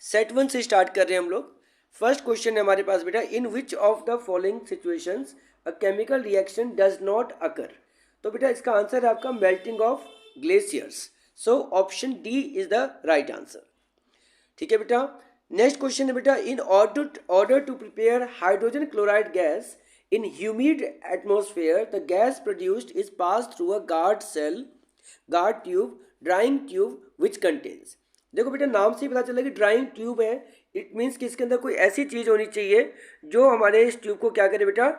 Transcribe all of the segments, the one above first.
Set 1 से start कर रहे हैं हम लोग। फर्स्ट क्वेश्चन है हमारे पास बेटा, in which of the following situations a chemical reaction does not occur. तो बेटा इसका आंसर है आपका melting of glaciers. So option D is the right answer. ठीक है बेटा। नेक्स्ट क्वेश्चन है बेटा, in order to prepare hydrogen chloride gas in humid atmosphere the gas produced is pass through a guard tube, drawing tube which contains. देखो बेटा नाम से ही पता चला कि ड्राइंग ट्यूब है, इट मीन्स कि इसके अंदर कोई ऐसी चीज़ होनी चाहिए जो हमारे इस ट्यूब को क्या करे बेटा,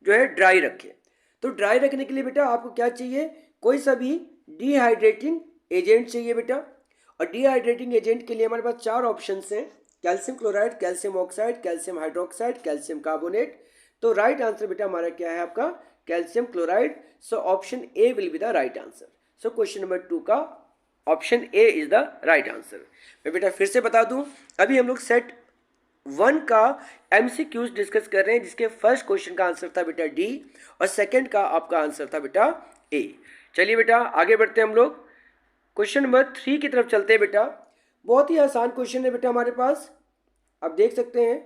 जो है ड्राई रखे। तो ड्राई रखने के लिए बेटा आपको क्या चाहिए, कोई सा भी डिहाइड्रेटिंग एजेंट चाहिए बेटा। और डिहाइड्रेटिंग एजेंट के लिए हमारे पास चार ऑप्शंस हैं, calcium chloride, calcium oxide, calcium hydroxide, calcium carbonate. तो राइट आंसर बेटा हमारा क्या है, आपका calcium chloride. So option A will be the right answer. So question number 2 का option A is the right answer. मैं बेटा फिर से बता दूं, अभी हम लोग सेट 1 का MCQs डिस्कस कर रहे हैं, जिसके फर्स्ट क्वेश्चन का आंसर था बेटा डी और सेकंड का आपका आंसर था बेटा ए। चलिए बेटा आगे बढ़ते हैं हम लोग, क्वेश्चन नंबर 3 की तरफ चलते हैं बेटा। बहुत ही आसान क्वेश्चन है बेटा हमारे पास, आप देख सकते हैं।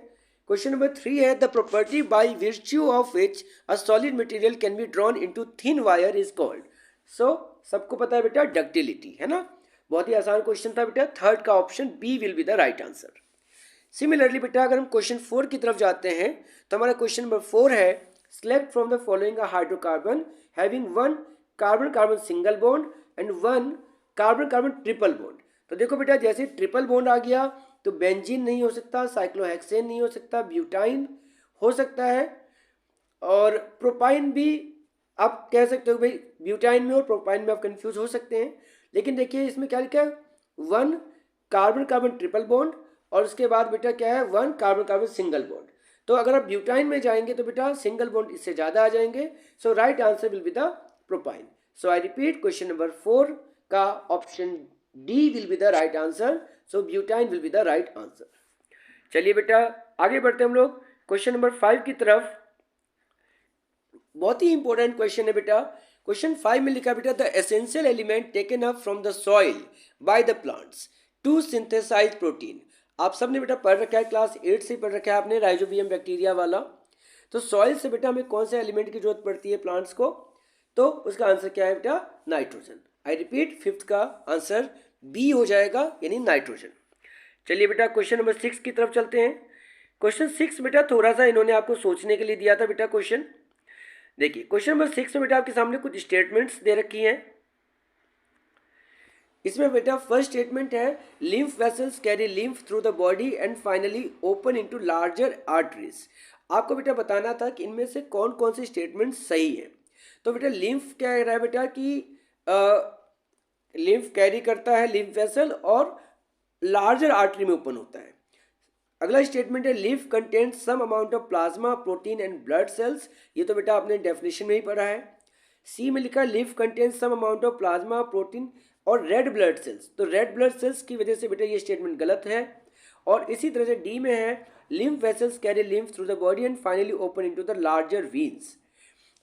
क्वेश्चन नंबर 3 है, the property by virtue of which a solid material can be drawn into thin wire is called. So सबको पता है बेटा डक्टिलिटी, है ना। बहुत ही आसान क्वेश्चन था बेटा। थर्ड का option B will be the right answer. Similarly बेटा अगर हम क्वेश्चन 4 की तरफ जाते हैं तो हमारा क्वेश्चन नंबर 4 है, select from the following hydrocarbon having 1 carbon carbon single bond and 1 carbon carbon triple bond. तो देखो बेटा जैसे ट्रिपल बॉन्ड आ गया तो बेंजीन नहीं हो सकता, साइक्लोहेक्सेन नहीं हो सकता, ब्यूटाइन हो सकता है, और प्रोपाइन भी आप कह सकते हो भाई, ब्यूटाइन में और प्रोपाइन में आप कंफ्यूज हो सकते हैं। लेकिन देखिए इसमें क्या लिखा है, 1 कार्बन कार्बन ट्रिपल बॉन्ड और उसके बाद बेटा क्या है, 1 कार्बन कार्बन सिंगल बॉन्ड। तो अगर आप ब्यूटाइन में जाएंगे तो बेटा सिंगल बॉन्ड इससे ज़्यादा आ जाएंगे। So right answer will be the propyne. So I repeat, question number 4 का option D will be the right answer. So butyne will be the right answer. चलिए बेटा आगे बढ़ते हम लोग क्वेश्चन नंबर 5 की तरफ। बहुत ही इंपॉर्टेंट क्वेश्चन है बेटा। क्वेश्चन 5 में लिखा बेटा, the essential element taken up from the soil by the plants to synthesise protein. आप सबने बेटा पढ़ रखा है, क्लास 8 से पढ़ रखा है आपने, राइजोबियम बैक्टीरिया वाला। तो सॉइल से बेटा हमें कौन से एलिमेंट की जरूरत पड़ती है प्लांट्स को, तो उसका आंसर क्या है बेटा, नाइट्रोजन। आई रिपीट, 5th का आंसर बी हो जाएगा, यानी नाइट्रोजन। चलिए बेटा क्वेश्चन नंबर 6 की तरफ चलते हैं। क्वेश्चन 6 बेटा थोड़ा सा इन्होंने आपको सोचने के लिए दिया था बेटा क्वेश्चन। देखिए क्वेश्चन नंबर 6 में बेटा आपके सामने कुछ स्टेटमेंट्स दे रखी हैं। इसमें बेटा फर्स्ट स्टेटमेंट है, lymph vessels carry lymph through the body and finally open into larger arteries. आपको बेटा बताना था कि इनमें से कौन कौन सी स्टेटमेंट सही है। तो बेटा लिम्फ क्या कह रहा है बेटा कि लिम्फ कैरी करता है लिम्फ वेसल और लार्जर आर्टरी में ओपन होता है। अगला स्टेटमेंट है, lymph contains some amount of plasma protein and blood cells. ये तो बेटा आपने डेफिनेशन में ही पढ़ा है। सी में लिखा है, lymph contains some amount of plasma protein और रेड ब्लड सेल्स। तो रेड ब्लड सेल्स की वजह से बेटा ये स्टेटमेंट गलत है। और इसी तरह से डी में है, lymph vessels carry lymph through the body and finally open into the larger veins.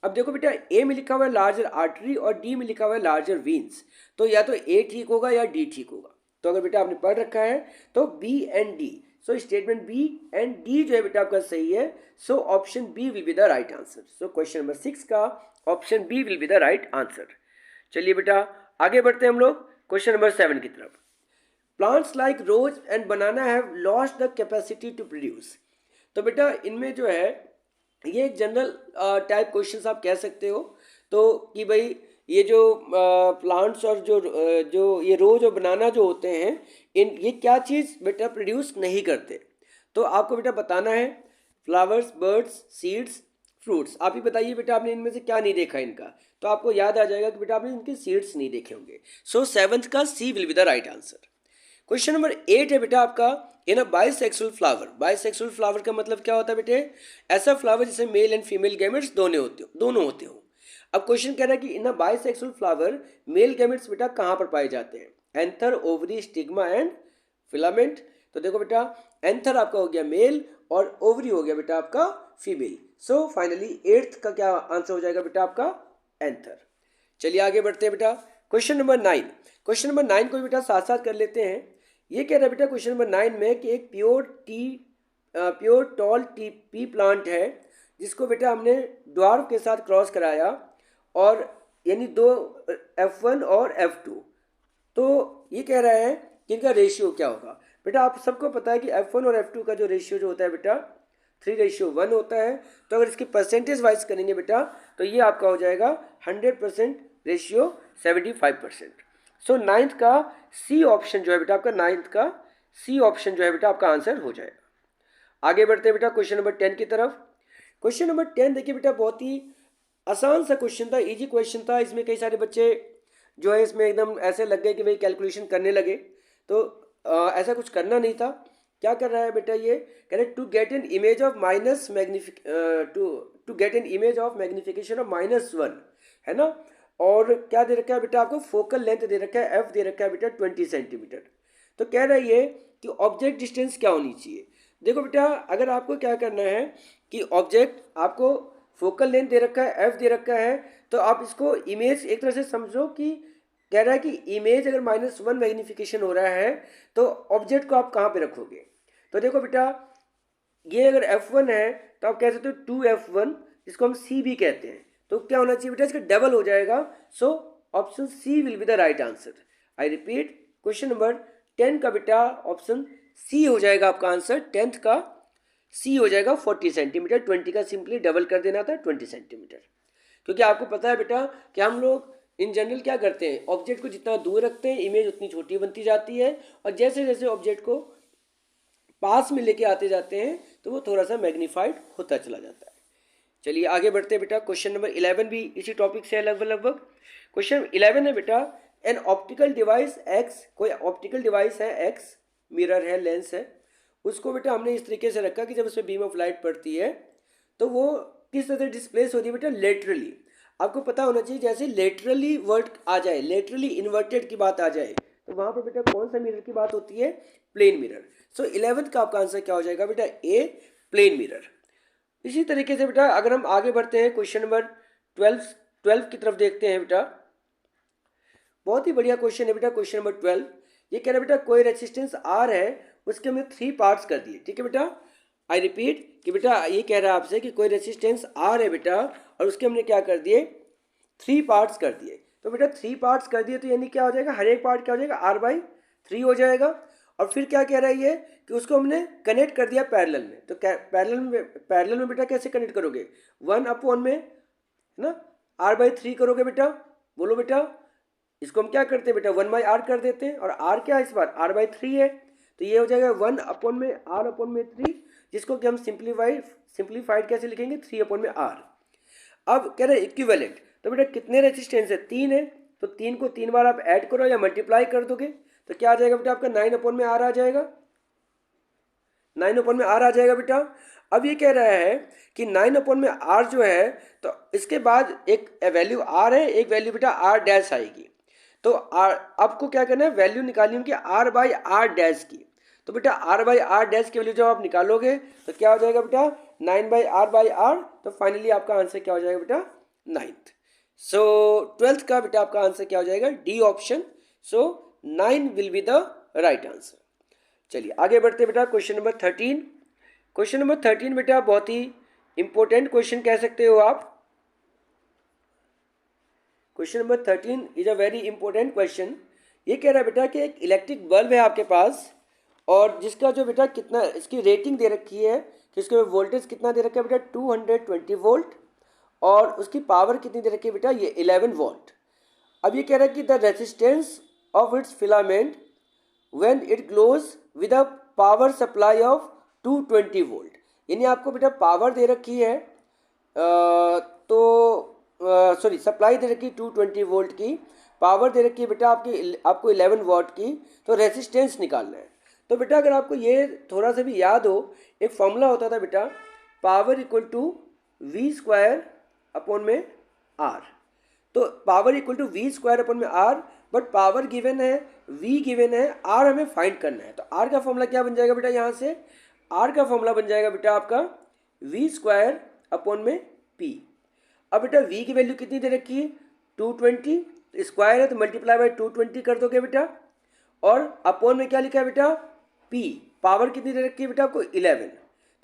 अब देखो बेटा ए में लिखा हुआ है लार्जर आर्टरी और डी में लिखा हुआ है लार्जर वीन्स। तो या तो ए ठीक होगा या डी ठीक होगा। तो अगर बेटा आपने पढ़ रखा है तो B and D. So statement B and D जो है बेटा आपका सही है। So option B will be the right answer. So question number 6 का option B will be the right answer. चलिए बेटा आगे बढ़ते हैं हम लोग क्वेश्चन नंबर 7 की तरफ। Plants like rose and banana have lost the capacity to produce. तो बेटा इनमें जो है ये एक जनरल टाइप क्वेश्चन आप कह सकते हो। तो कि भाई ये जो प्लांट्स और जो ये रोज और बनाना जो होते हैं, इन ये क्या चीज़ बेटा प्रोड्यूस नहीं करते। तो आपको बेटा बताना है, फ्लावर्स, बर्ड्स, सीड्स, फ्रूट्स। आप ही बताइए बेटा आपने इनमें से क्या नहीं देखा इनका। तो आपको याद आ जाएगा कि बेटा आपने इनके सीड्स नहीं देखे होंगे। सो 7th का C will be the right answer. Question number 8 है बेटा आपका, in a bisexual flower. Bisexual flower का मतलब क्या होता है बेटे, ऐसा फ्लावर जिसमें मेल एंड फीमेल गैमेट्स दोनों होते हो। अब क्वेश्चन कह रहा है कि इन a bisexual flower male gametes बेटा कहाँ पर पाए जाते हैं, anther, ovary, stigma and filament. तो देखो बेटा एंथर आपका हो गया मेल और ओवरी हो गया बेटा आपका फीमेल। सो फाइनली 8th का क्या आंसर हो जाएगा बेटा आपका, एंथर। चलिए आगे बढ़ते हैं बेटा क्वेश्चन नंबर 9। क्वेश्चन नंबर 9 को बेटा साथ साथ कर लेते हैं। ये कह रहा है बेटा क्वेश्चन नंबर 9 में कि एक pure tall T P plant है जिसको बेटा हमने ड्वार्फ के साथ क्रॉस कराया, और यानी दो F1 और F2। तो ये कह रहा है कि इनका रेशियो क्या होगा। बेटा आप सबको पता है कि F1 और F2 का जो रेशियो जो होता है बेटा 3:1 होता है। तो अगर इसकी परसेंटेज वाइज करेंगे बेटा तो ये आपका हो जाएगा 100% रेशियो 75%। सो नाइन्थ का सी ऑप्शन जो है बेटा आपका, नाइन्थ का सी ऑप्शन जो है बेटा आपका आंसर हो जाएगा। आगे बढ़ते हैं बेटा क्वेश्चन नंबर 10 की तरफ। क्वेश्चन नंबर 10 देखिए बेटा, बहुत ही आसान सा क्वेश्चन था, इजी क्वेश्चन था। इसमें कई सारे बच्चे जो है इसमें एकदम ऐसे लग गए कि भाई कैलकुलेशन करने लगे, तो ऐसा कुछ करना नहीं था। क्या कर रहा है बेटा, ये कह रहे to get an image of minus to get an image of magnification of -1, है ना। और क्या दे रखा है बेटा आपको, फोकल लेंथ दे रखा है, एफ दे रखा है बेटा 20 सेंटीमीटर। तो कह रहा है ये कि ऑब्जेक्ट डिस्टेंस क्या होनी चाहिए। देखो बेटा, अगर आपको क्या करना है कि ऑब्जेक्ट आपको फोकल लेंथ दे रखा है, एफ दे रखा है, तो आप इसको इमेज एक तरह से समझो कि कह रहा है कि इमेज अगर -1 मैग्निफिकेशन हो रहा है तो ऑब्जेक्ट को आप कहाँ पे रखोगे। तो देखो बेटा, ये अगर F1 है तो आप कह सकते हो 2F1, जिसको हम C भी कहते हैं। तो क्या होना चाहिए बेटा, इसका डबल हो जाएगा। So option C will be the right answer. I repeat, question number 10 का बेटा ऑप्शन सी हो जाएगा आपका आंसर। 10th का सी हो जाएगा 40 सेंटीमीटर, 20 का सिंपली डबल कर देना था 20 सेंटीमीटर। क्योंकि आपको पता है बेटा कि हम लोग इन जनरल क्या करते हैं, ऑब्जेक्ट को जितना दूर रखते हैं इमेज उतनी छोटी बनती जाती है, और जैसे जैसे ऑब्जेक्ट को पास में लेके आते जाते हैं तो वो थोड़ा सा मैग्नीफाइड होता चला जाता है। चलिए आगे बढ़ते हैं बेटा। क्वेश्चन नंबर 11 भी इसी टॉपिक से है लगभग। क्वेश्चन 11 है बेटा, एन ऑप्टिकल डिवाइस एक्स, कोई ऑप्टिकल डिवाइस है एक्स, मिरर है, लेंस है, उसको बेटा हमने इस तरीके से रखा कि जब उसमें बीम ऑफ लाइट पड़ती है तो वो किस तरह से डिस्प्लेस होती है बेटा, लेटरली। आपको पता होना चाहिए जैसे लेटरली वर्ड आ जाए, लेटरली इन्वर्टेड की बात आ जाए, तो वहाँ पर बेटा कौन सा मिरर की बात होती है, प्लेन मिरर। सो 11th का आपका आंसर क्या हो जाएगा बेटा, ए, प्लेन मिरर। इसी तरीके से बेटा अगर हम आगे बढ़ते हैं क्वेश्चन नंबर 12 की तरफ देखते हैं बेटा, बहुत ही बढ़िया क्वेश्चन है बेटा। क्वेश्चन नंबर 12 ये कह रहा है बेटा कोई रेजिस्टेंस आर है, उसके हमने 3 पार्ट्स कर दिए, ठीक है बेटा। आई रिपीट कि बेटा ये कह रहा है आपसे कि कोई रेजिस्टेंस आर है बेटा, और उसके हमने क्या कर दिए, 3 पार्ट्स कर दिए। तो बेटा 3 पार्ट्स कर दिए तो यानी क्या हो जाएगा, हर एक पार्ट क्या हो जाएगा, R/3 हो जाएगा। और फिर क्या कह रहा है ये कि उसको हमने कनेक्ट कर दिया पैरेलल में। तो पैरेलल में बेटा कैसे कनेक्ट करोगे, 1/में, है ना, R/3 करोगे बेटा। बोलो बेटा, इसको हम क्या करते हैं बेटा, 1/R कर देते हैं, और R क्या है इस बार, R/3 है। तो ये हो जाएगा 1/R/3, जिसको कि हम सिंप्लीफाइड कैसे लिखेंगे, 3/R। अब कह रहे हैं इक्विवेलेंट, तो बेटा कितने रेजिस्टेंस है, 3 है, तो 3 को 3 बार आप ऐड करो या मल्टीप्लाई कर दोगे तो क्या आ जाएगा बेटा आपका, 9/R आ जाएगा, 9/R आ जाएगा बेटा। अब ये कह रहा है कि 9/R जो है, तो इसके बाद एक वैल्यू R है, एक वैल्यू बेटा R' आएगी। तो आपको क्या करना है, वैल्यू निकालनी उनकी R/R' की। तो बेटा R/R' की वैल्यू जब आप निकालोगे तो क्या हो जाएगा बेटा, 9/R/R। तो फाइनली आपका आंसर क्या हो जाएगा बेटा, 9th। सो 12th का बेटा आपका आंसर क्या हो जाएगा, D option. So 9 will be the right answer. चलिए आगे बढ़ते बेटा क्वेश्चन नंबर 13। क्वेश्चन नंबर 13 बेटा बहुत ही इंपॉर्टेंट क्वेश्चन कह सकते हो आप। Question number 13 is a very important question. ये कह रहा है बेटा कि एक इलेक्ट्रिक बल्ब है आपके पास, और जिसका जो बेटा कितना इसकी रेटिंग दे रखी है कि इसके वोल्टेज कितना दे रखा है बेटा, 220 वोल्ट, और उसकी पावर कितनी दे रखी है बेटा, ये 11 वोल्ट। अब ये कह रहा है कि the resistance of its filament when it glows with a power supply of 220 volt. यानी आपको बेटा पावर दे रखी है, तो सॉरी सप्लाई दे रखी है 220 वोल्ट की, पावर दे रखी है बेटा आपको 11 वॉट की, तो रेजिस्टेंस निकालना है। तो बेटा अगर आपको ये थोड़ा सा भी याद हो, एक फॉर्मूला होता था बेटा, पावर इक्वल टू V²/R। तो power equal to V²/R, but power given है, V गिवन है, R हमें फाइंड करना है। तो R का फॉर्मूला क्या बन जाएगा बेटा, यहाँ से R का फॉर्मूला बन जाएगा बेटा आपका V²/P। अब बेटा V की वैल्यू कितनी दे रखी है, 220, स्क्वायर है तो मल्टीप्लाई बाय 220 कर दोगे बेटा, और अपॉन में क्या लिखा है बेटा p, पावर कितनी दे रखी है बेटा आपको 11,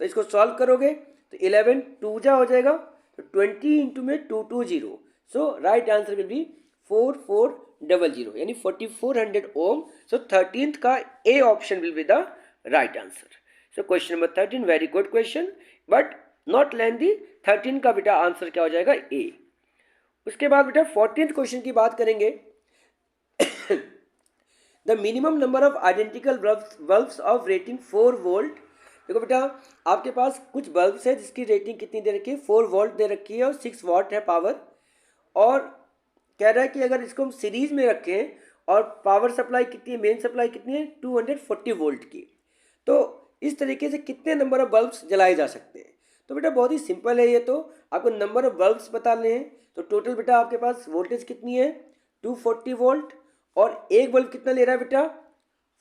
तो इसको सॉल्व करोगे तो 11 2 जा हो जाएगा, तो 20 इंटू में 220, सो राइट आंसर विल बी 4400 यानी 4400 ओम। सो 13th का A option will be the right answer. So question number 13 very good question but not lengthy. 13 का बेटा आंसर क्या हो जाएगा ए। उसके बाद बेटा 14th क्वेश्चन की बात करेंगे। The minimum number of identical bulbs of rating 4 volt. देखो बेटा आपके पास कुछ बल्ब्स है जिसकी रेटिंग कितनी दे रखी है 4 वोल्ट दे रखी है और 6 वाट है पावर, और कह रहा है कि अगर इसको हम सीरीज में रखें और पावर सप्लाई कितनी है, मेन सप्लाई कितनी है 240 वोल्ट की, तो इस तरीके से कितने नंबर ऑफ बल्ब्स जलाए जा सकते हैं। तो बेटा बहुत ही सिंपल है, ये तो आपको नंबर ऑफ बल्ब्स बताने हैं। तो टोटल बेटा आपके पास वोल्टेज कितनी है 240 वोल्ट, और एक बल्ब कितना ले रहा है बेटा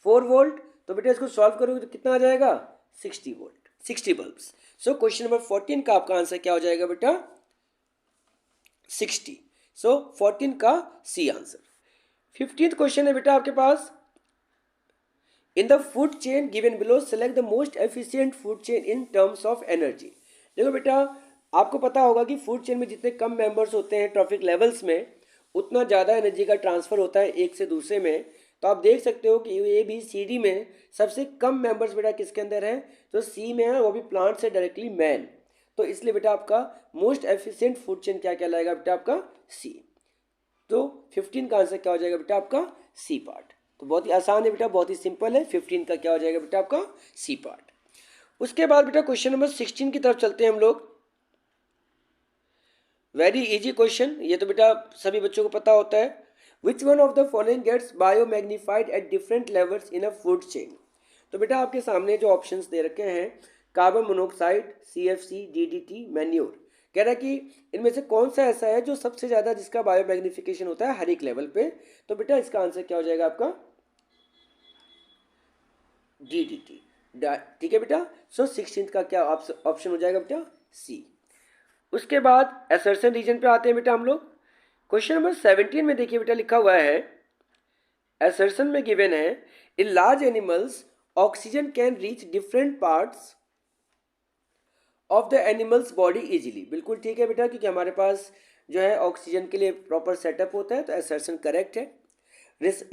4 वोल्ट, तो बेटा इसको सॉल्व करोगे तो कितना आ जाएगा 60 वोल्ट, 60 बल्ब्स। सो क्वेश्चन नंबर 14 का आपका आंसर क्या हो जाएगा बेटा 60। सो 14 का सी आंसर। 15th क्वेश्चन है बेटा आपके पास, in the food chain given below select the most efficient food chain in terms of energy. देखो बेटा आपको पता होगा कि फूड चेन में जितने कम मेंबर्स होते हैं ट्रॉफिक लेवल्स में, उतना ज़्यादा एनर्जी का ट्रांसफ़र होता है एक से दूसरे में। तो आप देख सकते हो कि ए बी सी डी में सबसे कम मेंबर्स बेटा किसके अंदर है, तो सी में है, वो भी प्लांट से डायरेक्टली मैन। तो इसलिए बेटा आपका मोस्ट एफिशिएंट फूड चेन क्या कहलाएगा बेटा आपका सी। तो 15 का आंसर क्या हो जाएगा बेटा आपका सी पार्ट। तो बहुत ही आसान है बेटा, बहुत ही सिंपल है। 15 का क्या हो जाएगा बेटा आपका सी पार्ट। उसके बाद बेटा क्वेश्चन नंबर 16 की तरफ चलते हैं हम लोग। वेरी इजी क्वेश्चन, ये तो बेटा सभी बच्चों को पता होता है। Which one of the following gets biomagnified at different levels in a food chain. तो बेटा आपके सामने जो ऑप्शंस दे रखे हैं carbon monoxide, CFC, DDT, manure, कह रहा है कि इनमें से कौन सा ऐसा है जो सबसे ज़्यादा जिसका बायोमैग्निफिकेशन होता है हर एक लेवल पे। तो बेटा इसका आंसर क्या हो जाएगा आपका DDT। ठीक है बेटा। सो 16th का क्या ऑप्शन हो जाएगा बेटा सी। उसके बाद असर्शन रीजन पे आते हैं बेटा हम लोग। क्वेश्चन नंबर 17 में देखिए बेटा लिखा हुआ है, असर्शन में गिवन है in large animals oxygen can reach different parts of the animals body easily. बिल्कुल ठीक है बेटा, क्योंकि हमारे पास जो है ऑक्सीजन के लिए प्रॉपर सेटअप होता है, तो असर्शन करेक्ट है।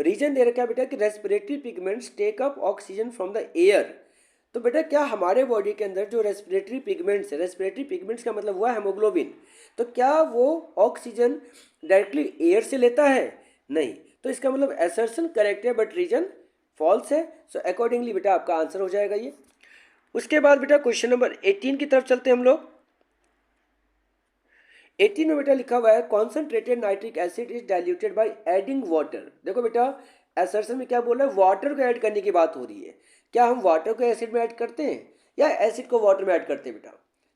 रीजन दे रखा है बेटा कि respiratory pigments take up oxygen from the air. तो बेटा क्या हमारे बॉडी के अंदर जो रेस्पिरेटरी पिगमेंट्स है, रेस्पिरेटरी पिगमेंट्स का मतलब हुआ हेमोग्लोबिन, तो क्या वो ऑक्सीजन डायरेक्टली एयर से लेता है? नहीं। तो इसका मतलब असर्शन करेक्ट है बट रीजन फॉल्स है। सो अकॉर्डिंगली बेटा आपका आंसर हो जाएगा ये। उसके बाद बेटा क्वेश्चन नंबर 18 की तरफ चलते हैं हम लोग। 18 में बेटा लिखा हुआ है concentrated nitric acid is diluted by adding water. देखो बेटा असर्शन में क्या बोल रहा है, वाटर को ऐड करने की बात हो रही है। क्या हम वाटर को एसिड में ऐड करते हैं या एसिड को वाटर में ऐड करते हैं बेटा?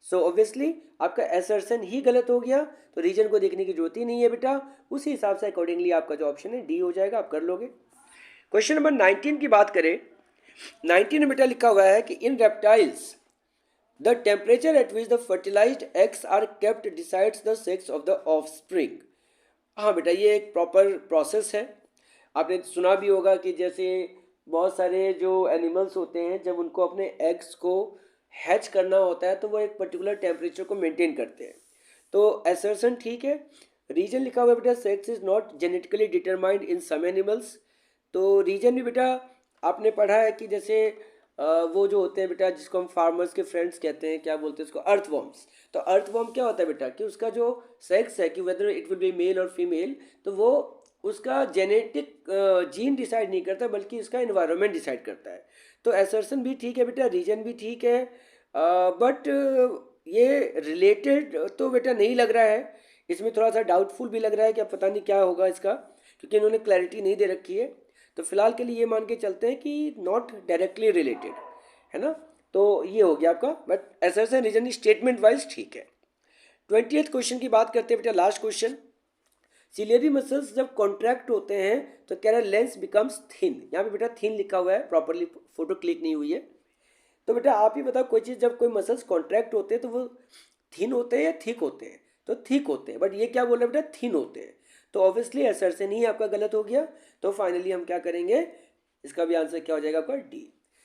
सो ऑब्वियसली आपका असर्शन ही गलत हो गया, तो रीजन को देखने की जरूरत ही नहीं है बेटा। उसी हिसाब से अकॉर्डिंगली आपका जो ऑप्शन है डी हो जाएगा, आप कर लोगे। क्वेश्चन नंबर 19 की बात करें। 19 में बेटा लिखा हुआ है कि in reptiles the temperature at which the fertilised eggs are kept decides the sex of the offspring. हाँ बेटा ये एक प्रॉपर प्रोसेस है। आपने सुना भी होगा कि जैसे बहुत सारे जो एनिमल्स होते हैं जब उनको अपने एग्स को हैच करना होता है तो वो एक पर्टिकुलर टेम्परेचर को मेंटेन करते हैं। तो असर्शन ठीक है। रीजन लिखा हुआ है बेटा sex is not genetically determined in some animals. तो रीजन भी बेटा आपने पढ़ा है कि जैसे वो जो होते हैं बेटा जिसको हम फार्मर्स के फ्रेंड्स कहते हैं, क्या बोलते हैं उसको, अर्थवॉर्म्स। तो अर्थवॉर्म क्या होता है बेटा कि उसका जो सेक्स है कि whether it will be male और फीमेल, तो वो उसका जेनेटिक जीन डिसाइड नहीं करता बल्कि उसका इन्वायरमेंट डिसाइड करता है। तो असर्शन भी ठीक है बेटा, रीजन भी ठीक है, बट ये रिलेटेड तो बेटा नहीं लग रहा है। इसमें थोड़ा सा डाउटफुल भी लग रहा है कि अब पता नहीं क्या होगा इसका, क्योंकि इन्होंने क्लैरिटी नहीं दे रखी है। तो फिलहाल के लिए ये मान के चलते हैं कि नॉट डायरेक्टली रिलेटेड है ना। तो ये हो गया आपका, but assertion reason statement wise ठीक है। 20th क्वेश्चन की बात करते हैं बेटा, लास्ट क्वेश्चन। सिलियरी मसल्स जब कॉन्ट्रैक्ट होते हैं तो कह रहा है लेंस बिकम्स थिन। यहाँ पे बेटा थिन लिखा हुआ है, प्रॉपरली फोटो क्लिक नहीं हुई है। तो बेटा आप ही बताओ कोई चीज़ जब कोई मसल्स कॉन्ट्रैक्ट होते हैं तो वो थिन होते हैं या थिक होते हैं? तो थिक होते हैं, बट ये क्या बोल रहे हैं बेटा थिन होते हैं। तो ऑब्वियसली असर्शन ही आपका गलत हो गया। तो फाइनली हम क्या करेंगे, इसका भी आंसर क्या हो जाएगा आपका डी।